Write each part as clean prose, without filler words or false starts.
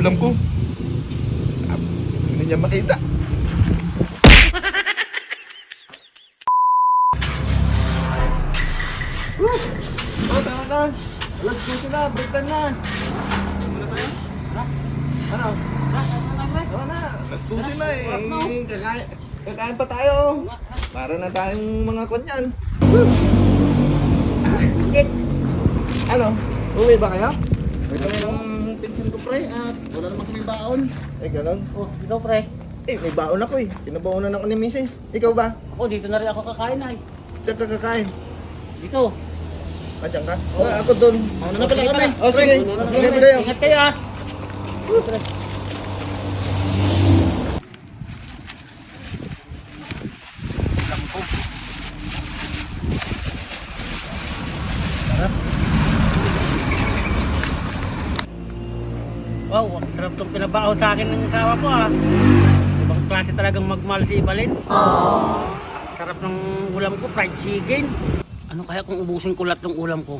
ulam ko. Hindi niya makita. Oh, tama na. Alas 12 na, break time na. Muna tayo? Ha? Ano? Tama na, alas 12 na eh. Kakain pa tayo. Para na tayong mga kunyan. Ano? Uwi ba kayo? May kami ng pinsan ko pre at wala naman kami baon. Eh ganon. Oh, ikaw pre. Eh may baon ako eh. Pinabaonan ako ni Mrs. Ikaw ba? Ako, dito na rin ako kakain ay. Saan ka kakain? Dito. Diyan ka? Oh, ako doon. Ano na pala kami? Oh sige. Ingat kayo. Ingat kayo ah. Pre. Wow, ang sarap itong pinabao sa akin ng asawa ko ah. Ibang klase talagang magmahal si Ibalin. Sarap ng ulam ko, fried chicken. Ano kaya kung ubusin ko lahat ng ulam ko?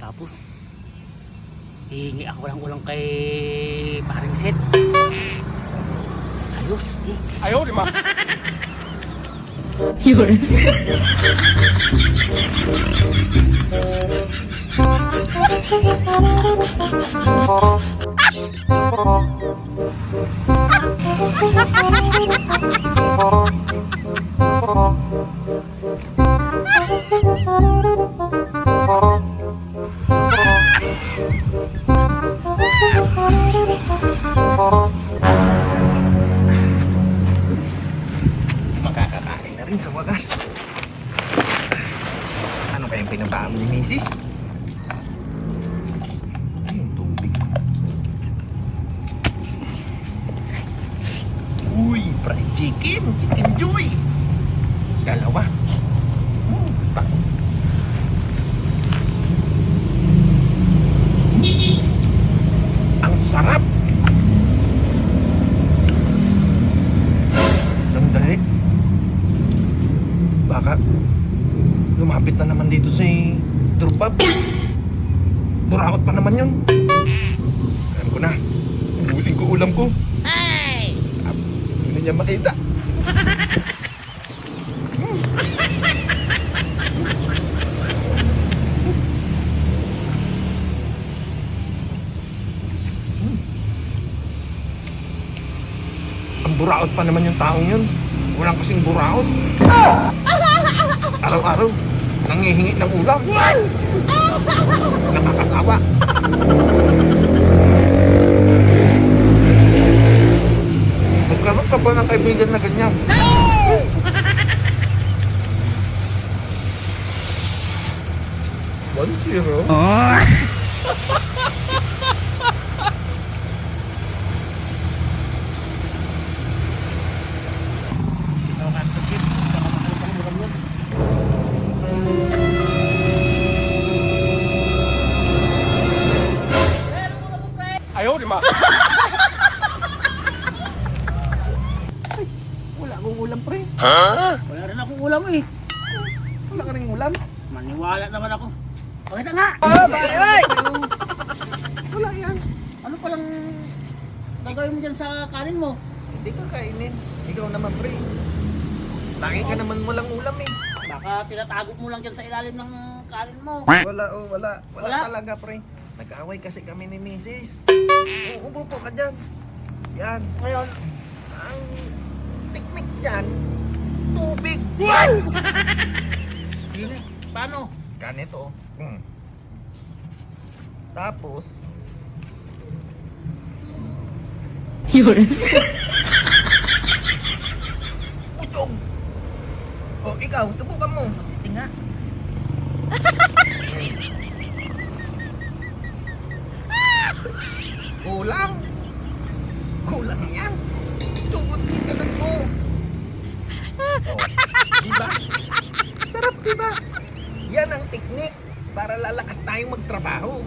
Tapos, hihingi ako ng ulam kay paring Seth. Ayos eh. Ayaw, di ma. Yun. Makakakain na rin sa wagas. Ano kayang pinabaam ni Mrs.? Ay, yung tubig. Uy, fried chicken! Chicken joy! Dalawa. Tak. Ang sarap! Sandali. Baka lumapit na naman dito si Drupab. Burakot pa naman yun. Alam ko na. Ubusin ko ulam ko. Hey! Hindi niya makita. Ang buraot pa naman yung taong yun. Walang kasing buraot. Araw-araw, nangihingi ng ulam. Nakakasawa. Magkaroon ka ba ng kaibigan na ganyan? One zero? Ayaw, di ma. Ay, wala akong ulam, pre. Wala rin akong ulam eh. Wala ka rin ulam. Maniwala naman ako. Pakita nga! Wala yan. Ano palang gagawin mo dyan sa kanin mo? Hindi ka kainin. Ikaw naman, pre. Lagi ka naman walang ulam eh. Baka tinatago mo lang dyan sa ilalim ng kanin mo. Wala, oh, wala. Wala Wala? talaga, pre. Nag-away kasi kami ni Mrs. Upo po ka dyan. Yan. Ngayon, Ang teknik dyan, tubig. sige, paano? Ganito. Tapos, Yun. putyog. O, ikaw, subukan mo. Sige nga. Kulang. Kulang yan. Tubot yung ganun mo. O, diba? Sarap, diba? Yan ang teknik para lalakas tayong magtrabaho.